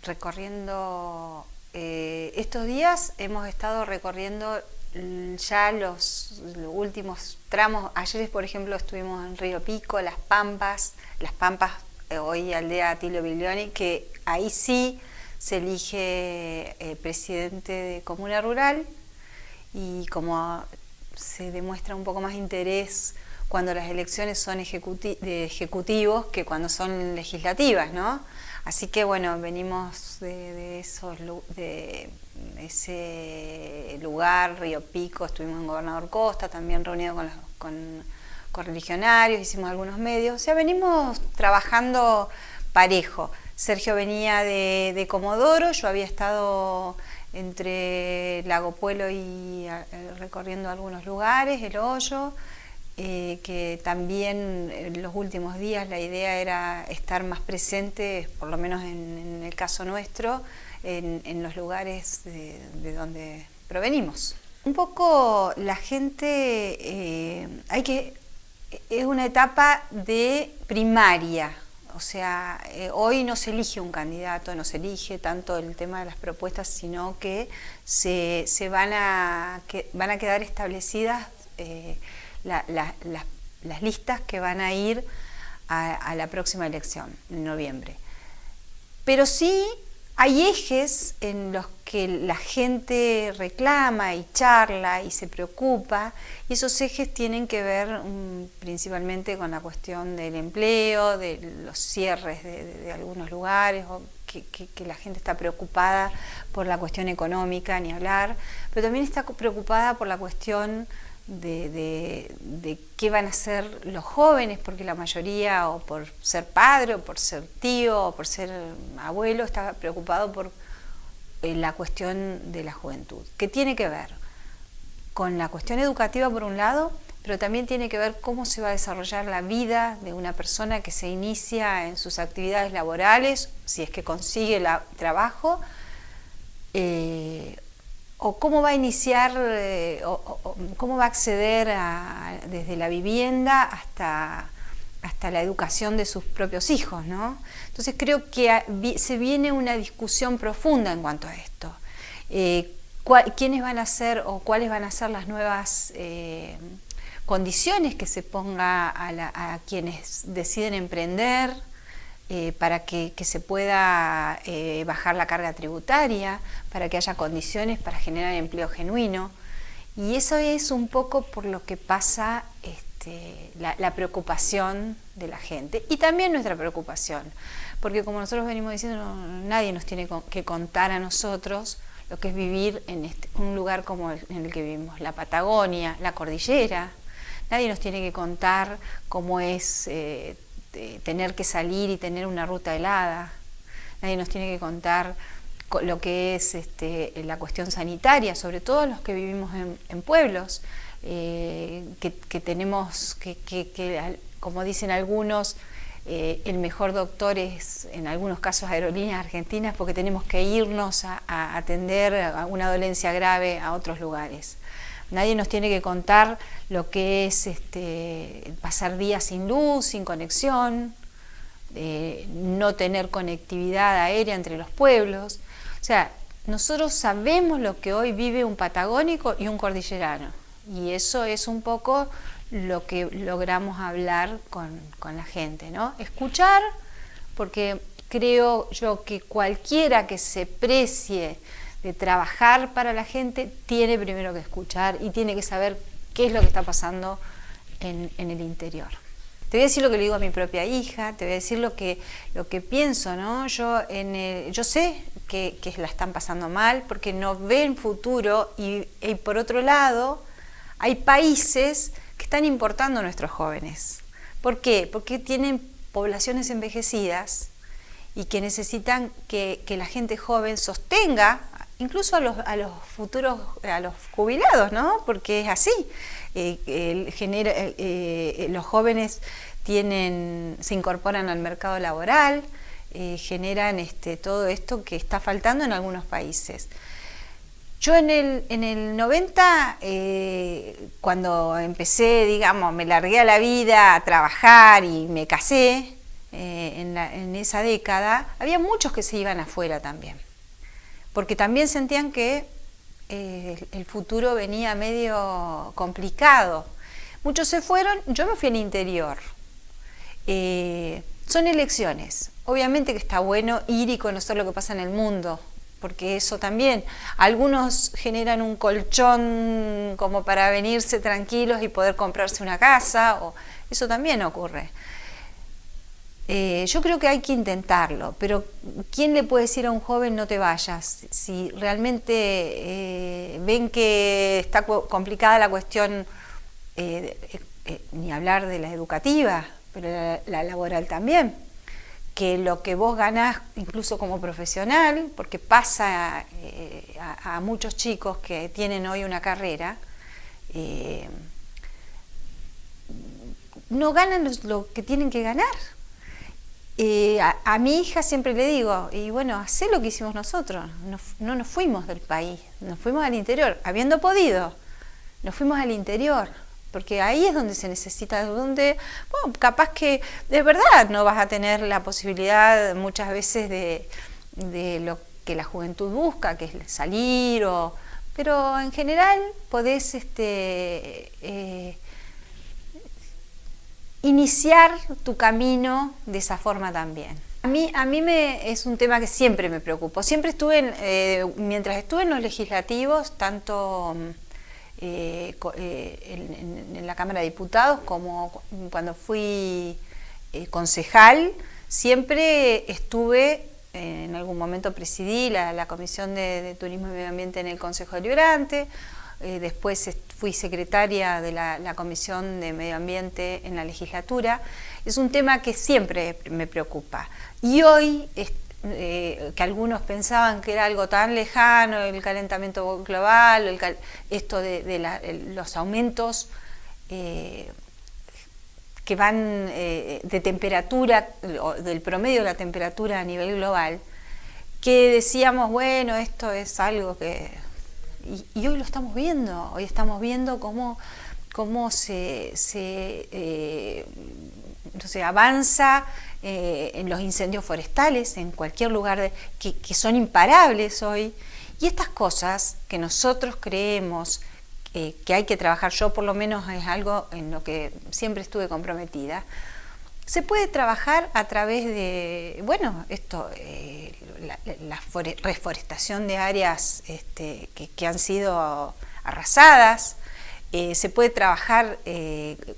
recorriendo, estos días hemos estado recorriendo ya los últimos tramos. Ayer, por ejemplo, estuvimos en Río Pico, Las Pampas, hoy aldea Atilio Biglioni, que ahí sí se elige presidente de comuna rural, y como se demuestra un poco más interés cuando las elecciones son de ejecutivos que cuando son legislativas, ¿no? Así que bueno, venimos de ese lugar, Río Pico, estuvimos en Gobernador Costa, también reunido con correligionarios, hicimos algunos medios, o sea, venimos trabajando parejo. Sergio venía de Comodoro, yo había estado entre Lago Puelo y recorriendo algunos lugares, El Hoyo, que también en los últimos días la idea era estar más presente, por lo menos en el caso nuestro, en los lugares de donde provenimos. Un poco la gente, es una etapa de primaria. O sea, hoy no se elige un candidato, no se elige tanto el tema de las propuestas, sino que van a quedar establecidas las listas que van a ir a la próxima elección, en noviembre. Pero sí hay ejes en los que la gente reclama y charla y se preocupa, y esos ejes tienen que ver principalmente con la cuestión del empleo, de los cierres de algunos lugares, o que la gente está preocupada por la cuestión económica, ni hablar, pero también está preocupada por la cuestión de qué van a hacer los jóvenes, porque la mayoría, o por ser padre, o por ser tío, o por ser abuelo, está preocupado por la cuestión de la juventud, que tiene que ver con la cuestión educativa por un lado, pero también tiene que ver cómo se va a desarrollar la vida de una persona que se inicia en sus actividades laborales, si es que consigue trabajo, o cómo va a iniciar, cómo va a acceder desde la vivienda hasta la educación de sus propios hijos, ¿no? Entonces creo que se viene una discusión profunda en cuanto a esto. ¿Quiénes van a ser o cuáles van a ser las nuevas condiciones que se ponga a quienes deciden emprender, para que se pueda bajar la carga tributaria, para que haya condiciones para generar empleo genuino? Y eso es un poco por lo que pasa la preocupación de la gente, y también nuestra preocupación, porque como nosotros venimos diciendo, nadie nos tiene que contar a nosotros lo que es vivir en un lugar como en el que vivimos, la Patagonia, la cordillera. Nadie nos tiene que contar cómo es tener que salir y tener una ruta helada. Nadie nos tiene que contar lo que es la cuestión sanitaria, sobre todo los que vivimos en pueblos, que tenemos como dicen algunos, el mejor doctor es en algunos casos Aerolíneas Argentinas, porque tenemos que irnos a atender a una dolencia grave a otros lugares. Nadie nos tiene que contar lo que es pasar días sin luz, sin conexión, no tener conectividad aérea entre los pueblos. O sea, nosotros sabemos lo que hoy vive un patagónico y un cordillerano, y eso es un poco lo que logramos hablar con la gente, ¿no? Escuchar, porque creo yo que cualquiera que se precie de trabajar para la gente tiene primero que escuchar y tiene que saber qué es lo que está pasando en el interior. Te voy a decir lo que le digo a mi propia hija, te voy a decir lo que pienso, ¿no? Yo sé que la están pasando mal porque no ven futuro, y por otro lado hay países que están importando a nuestros jóvenes. ¿Por qué? Porque tienen poblaciones envejecidas y que necesitan que la gente joven sostenga incluso a los futuros, a los jubilados, ¿no? Porque es así. Los jóvenes se incorporan al mercado laboral, generan todo esto que está faltando en algunos países. Yo en el 90, cuando empecé, digamos, me largué a la vida a trabajar y me casé, en esa década, había muchos que se iban afuera también, porque también sentían que el futuro venía medio complicado. Muchos se fueron, yo me fui al interior. Son elecciones. Obviamente que está bueno ir y conocer lo que pasa en el mundo, porque eso también, algunos generan un colchón como para venirse tranquilos y poder comprarse una casa, o eso también ocurre. Yo creo que hay que intentarlo, pero ¿quién le puede decir a un joven no te vayas? Si realmente ven que está complicada la cuestión, ni hablar de la educativa, pero la laboral también, que lo que vos ganás incluso como profesional, porque pasa a muchos chicos que tienen hoy una carrera, no ganan lo que tienen que ganar. A mi hija siempre le digo, y bueno, hacé lo que hicimos nosotros, no nos fuimos del país, nos fuimos al interior, habiendo podido, nos fuimos al interior, porque ahí es donde se necesita, donde, bueno, capaz que de verdad no vas a tener la posibilidad muchas veces de lo que la juventud busca, que es salir, pero en general podés iniciar tu camino de esa forma también. A mí es un tema que siempre me preocupó. Siempre estuve, mientras estuve en los legislativos, tanto en la Cámara de Diputados como cuando fui concejal, siempre estuve, en algún momento presidí la Comisión de Turismo y Medio Ambiente en el Consejo Deliberante. Después fui secretaria de la Comisión de Medio Ambiente en la legislatura. Es un tema que siempre me preocupa. Y hoy, que algunos pensaban que era algo tan lejano, el calentamiento global, esto de los aumentos que van de temperatura, del promedio de la temperatura a nivel global, que decíamos, bueno, esto es algo que... Y hoy lo estamos viendo, cómo se avanza en los incendios forestales, en cualquier lugar, que son imparables hoy. Y estas cosas que nosotros creemos que hay que trabajar, yo por lo menos es algo en lo que siempre estuve comprometida, se puede trabajar a través de, bueno, la reforestación de áreas que han sido arrasadas. Se puede trabajar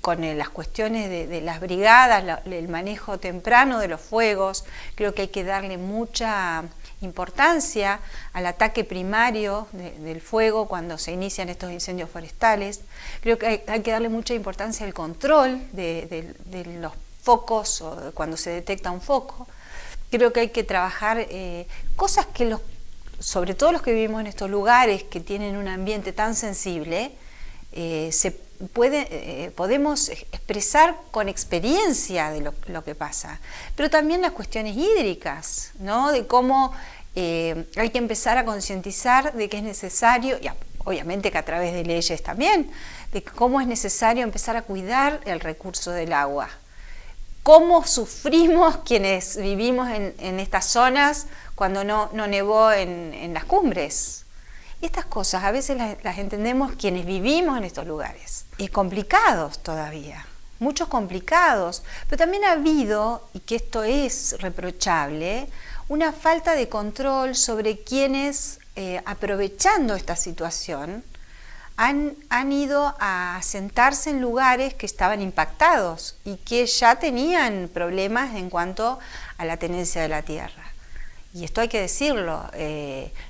con las cuestiones de las brigadas, el manejo temprano de los fuegos. Creo que hay que darle mucha importancia al ataque primario del fuego cuando se inician estos incendios forestales. Creo que hay que darle mucha importancia al control de los focos o cuando se detecta un foco. Creo que hay que trabajar cosas que sobre todo los que vivimos en estos lugares que tienen un ambiente tan sensible, podemos expresar con experiencia de lo que pasa, pero también las cuestiones hídricas, ¿no? De cómo hay que empezar a concientizar de que es necesario, y obviamente que a través de leyes también, de cómo es necesario empezar a cuidar el recurso del agua. Cómo sufrimos quienes vivimos en estas zonas cuando no nevó en las cumbres. Y estas cosas a veces las entendemos quienes vivimos en estos lugares. Y complicados todavía, muchos complicados. Pero también ha habido, y que esto es reprochable, una falta de control sobre quienes, aprovechando esta situación, han ido a asentarse en lugares que estaban impactados y que ya tenían problemas en cuanto a la tenencia de la tierra. Y esto hay que decirlo,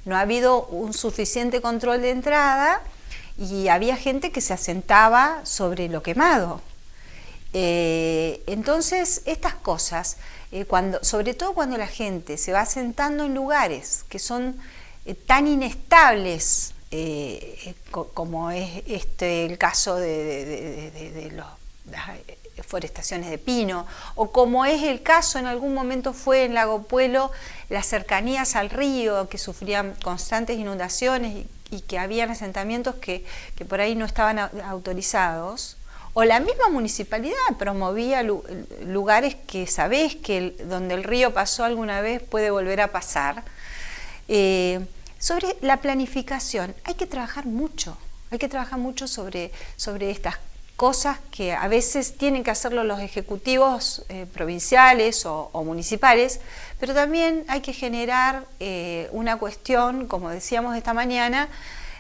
no ha habido un suficiente control de entrada y había gente que se asentaba sobre lo quemado. Entonces, estas cosas, sobre todo cuando la gente se va asentando en lugares que son tan inestables, como es el caso de las forestaciones de pino, o como es el caso en algún momento fue en Lago Puelo, las cercanías al río que sufrían constantes inundaciones y que habían asentamientos que por ahí no estaban autorizados, O la misma municipalidad promovía lugares que sabés que donde el río pasó alguna vez puede volver a pasar. Sobre la planificación, hay que trabajar mucho sobre estas cosas que a veces tienen que hacerlo los ejecutivos provinciales o municipales, pero también hay que generar una cuestión, como decíamos esta mañana,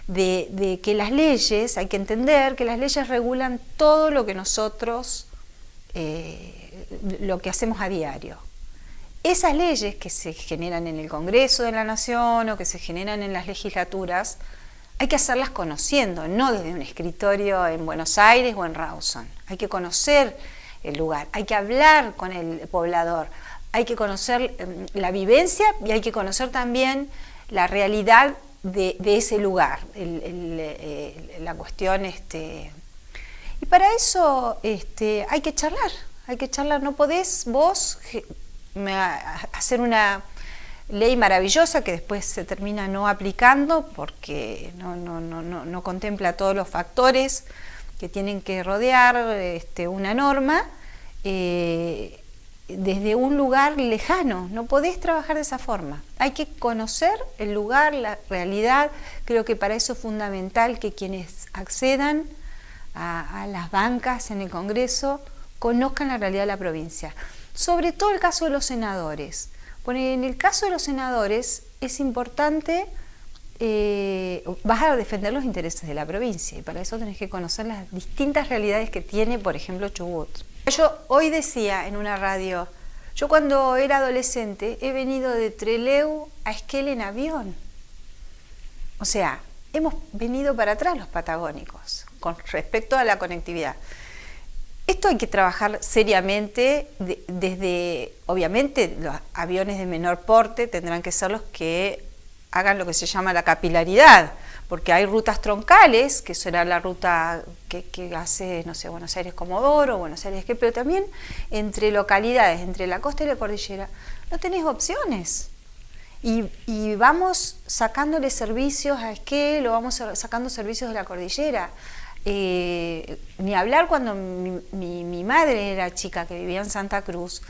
de que las leyes, hay que entender que las leyes regulan todo lo que nosotros, lo que hacemos a diario. Esas leyes que se generan en el Congreso de la Nación o que se generan en las legislaturas, hay que hacerlas conociendo, no desde un escritorio en Buenos Aires o en Rawson. Hay que conocer el lugar, hay que hablar con el poblador, hay que conocer la vivencia y hay que conocer también la realidad de ese lugar, la cuestión. Y para eso hay que charlar, no podés vos hacer una ley maravillosa que después se termina no aplicando porque no contempla todos los factores que tienen que rodear una norma desde un lugar lejano. No podés trabajar de esa forma. Hay que conocer el lugar, la realidad. Creo que para eso es fundamental que quienes accedan a las bancas en el Congreso conozcan la realidad de la provincia. Sobre todo el caso de los senadores. Porque en el caso de los senadores es importante, vas a defender los intereses de la provincia y para eso tenés que conocer las distintas realidades que tiene, por ejemplo, Chubut. Yo hoy decía en una radio, yo cuando era adolescente he venido de Trelew a Esquel en avión. O sea, hemos venido para atrás los patagónicos con respecto a la conectividad. Esto hay que trabajar seriamente desde, obviamente, los aviones de menor porte tendrán que ser los que hagan lo que se llama la capilaridad, porque hay rutas troncales, que será la ruta que hace, no sé, Buenos Aires-Comodoro, Buenos Aires-Esquel, pero también entre localidades, entre la costa y la cordillera, no tenés opciones. Y vamos sacándole servicios a Esquel o vamos sacando servicios de la cordillera. Ni hablar cuando mi madre era chica, que vivía en Santa Cruz,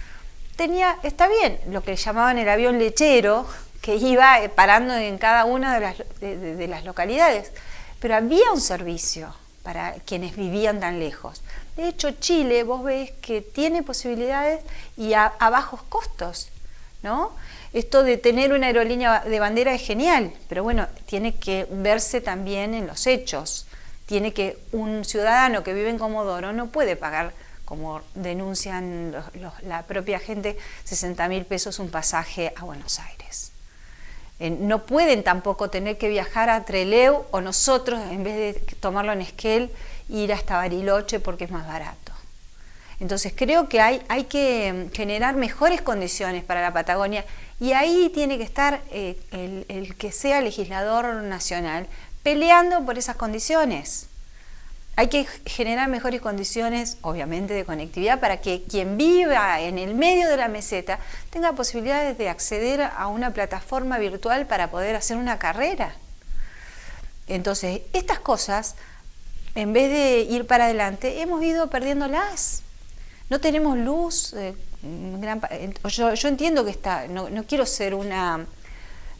está bien, lo que llamaban el avión lechero, que iba parando en cada una de las localidades, pero había un servicio para quienes vivían tan lejos. De hecho, Chile, vos ves que tiene posibilidades y a bajos costos, ¿no? Esto de tener una aerolínea de bandera es genial, pero bueno, tiene que verse también en los hechos. Tiene que un ciudadano que vive en Comodoro no puede pagar, como denuncian la propia gente, 60.000 pesos un pasaje a Buenos Aires. No pueden tampoco tener que viajar a Trelew o nosotros, en vez de tomarlo en Esquel, ir hasta Bariloche porque es más barato. Entonces creo que hay que generar mejores condiciones para la Patagonia y ahí tiene que estar el que sea legislador nacional peleando por esas condiciones. Hay que generar mejores condiciones, obviamente, de conectividad para que quien viva en el medio de la meseta tenga posibilidades de acceder a una plataforma virtual para poder hacer una carrera. Entonces, estas cosas, en vez de ir para adelante, hemos ido perdiéndolas. No tenemos luz. Yo entiendo que no quiero ser una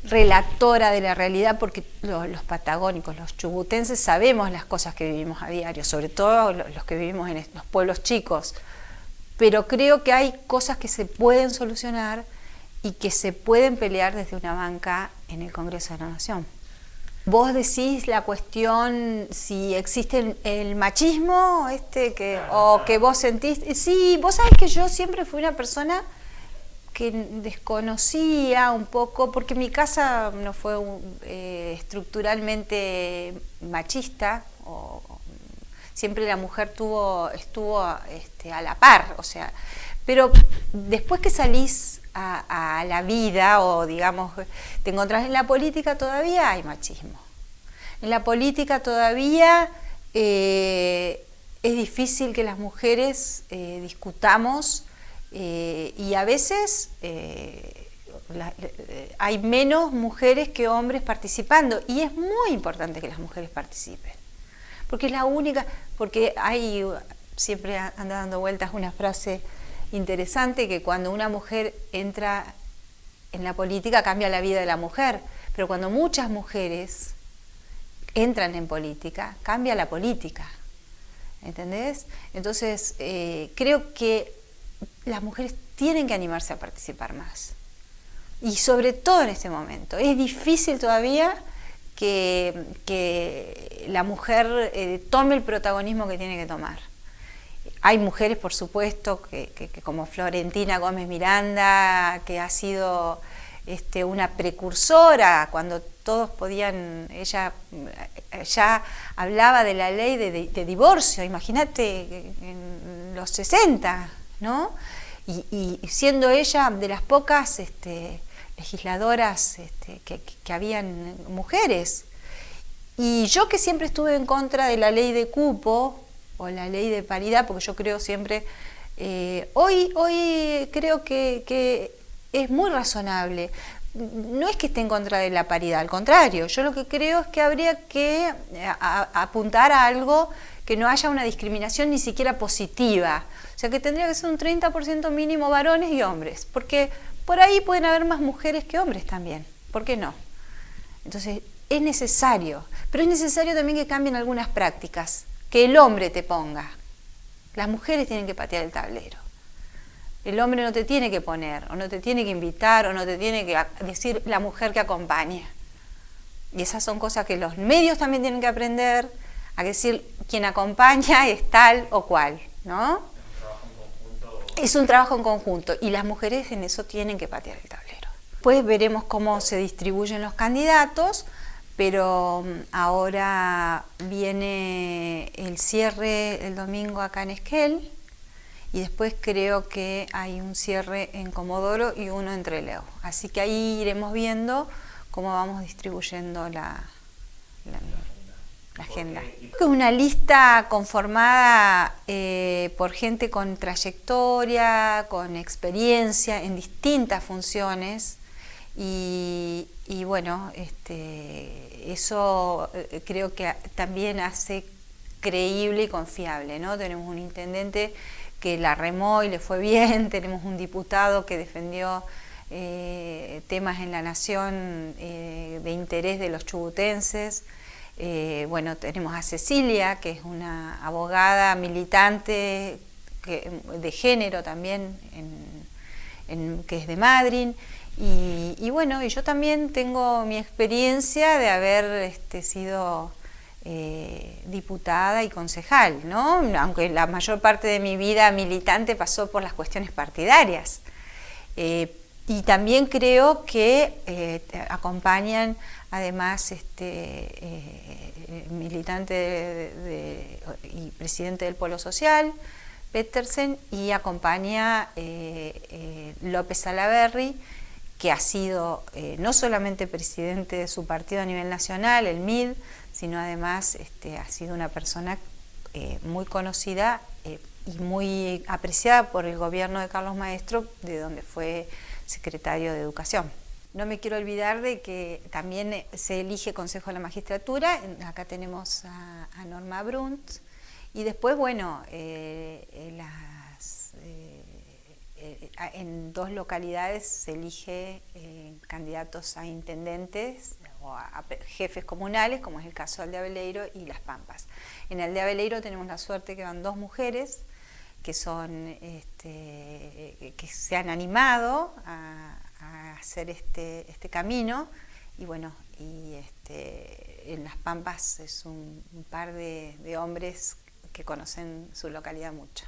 relatora de la realidad porque los patagónicos, los chubutenses sabemos las cosas que vivimos a diario, sobre todo los que vivimos en los pueblos chicos, pero creo que hay cosas que se pueden solucionar y que se pueden pelear desde una banca en el Congreso de la Nación. Vos decís la cuestión si existe el machismo o que vos sentís. Sí, vos sabés que yo siempre fui una persona que desconocía un poco, porque mi casa no fue estructuralmente machista, siempre la mujer estuvo a la par, o sea, pero después que salís a la vida o digamos te encontrás en la política, todavía hay machismo. En la política todavía es difícil que las mujeres discutamos. Y a veces hay menos mujeres que hombres participando y es muy importante que las mujeres participen porque es la única, porque siempre anda dando vueltas una frase interesante, que cuando una mujer entra en la política cambia la vida de la mujer, pero cuando muchas mujeres entran en política, cambia la política, ¿entendés? Entonces, creo que las mujeres tienen que animarse a participar más, y sobre todo en este momento. Es difícil todavía que la mujer tome el protagonismo que tiene que tomar. Hay mujeres, por supuesto, que como Florentina Gómez Miranda, que ha sido una precursora cuando todos podían. Ella ya hablaba de la ley de divorcio, imagínate, en los 60, ¿no? Y siendo ella de las pocas legisladoras que habían mujeres. Y yo, que siempre estuve en contra de la ley de cupo o la ley de paridad, porque yo creo siempre, hoy creo que es muy razonable. No es que esté en contra de la paridad, al contrario, yo lo que creo es que habría que apuntar a algo que no haya una discriminación ni siquiera positiva. O sea, que tendría que ser un 30% mínimo varones y hombres, porque por ahí pueden haber más mujeres que hombres también. ¿Por qué no? Entonces, es necesario, pero es necesario también que cambien algunas prácticas, que el hombre te ponga. Las mujeres tienen que patear el tablero. El hombre no te tiene que poner, o no te tiene que invitar, o no te tiene que decir la mujer que acompaña. Y esas son cosas que los medios también tienen que aprender, a decir quien acompaña es tal o cual, ¿no? Es un trabajo en conjunto, y las mujeres en eso tienen que patear el tablero. Después veremos cómo se distribuyen los candidatos, pero ahora viene el cierre el domingo acá en Esquel, y después creo que hay un cierre en Comodoro y uno en Trelew. Así que ahí iremos viendo cómo vamos distribuyendo la agenda. Es una lista conformada por gente con trayectoria, con experiencia en distintas funciones, y bueno, eso creo que también hace creíble y confiable, ¿no? Tenemos un intendente que la remó y le fue bien, tenemos un diputado que defendió temas en la nación de interés de los chubutenses. Bueno, tenemos a Cecilia, que es una abogada militante de género también, que es de Madryn. Y bueno, y yo también tengo mi experiencia de haber sido diputada y concejal, ¿no? Aunque la mayor parte de mi vida militante pasó por las cuestiones partidarias. Y también creo que acompañan además militante y presidente del Polo Social, Pettersen, y acompaña López Salaverry, que ha sido no solamente presidente de su partido a nivel nacional, el MID, sino además ha sido una persona muy conocida y muy apreciada por el gobierno de Carlos Maestro, de donde fue secretario de Educación. No me quiero olvidar de que también se elige Consejo de la Magistratura. Acá tenemos a Norma Brunt, y después, bueno, en 2 localidades se elige candidatos a intendentes o a jefes comunales, como es el caso de Aldeaveleiro y Las Pampas. En Aldeaveleiro tenemos la suerte que van 2 mujeres que son que se han animado a hacer este camino, y bueno, y en Las Pampas es un par de hombres que conocen su localidad mucho.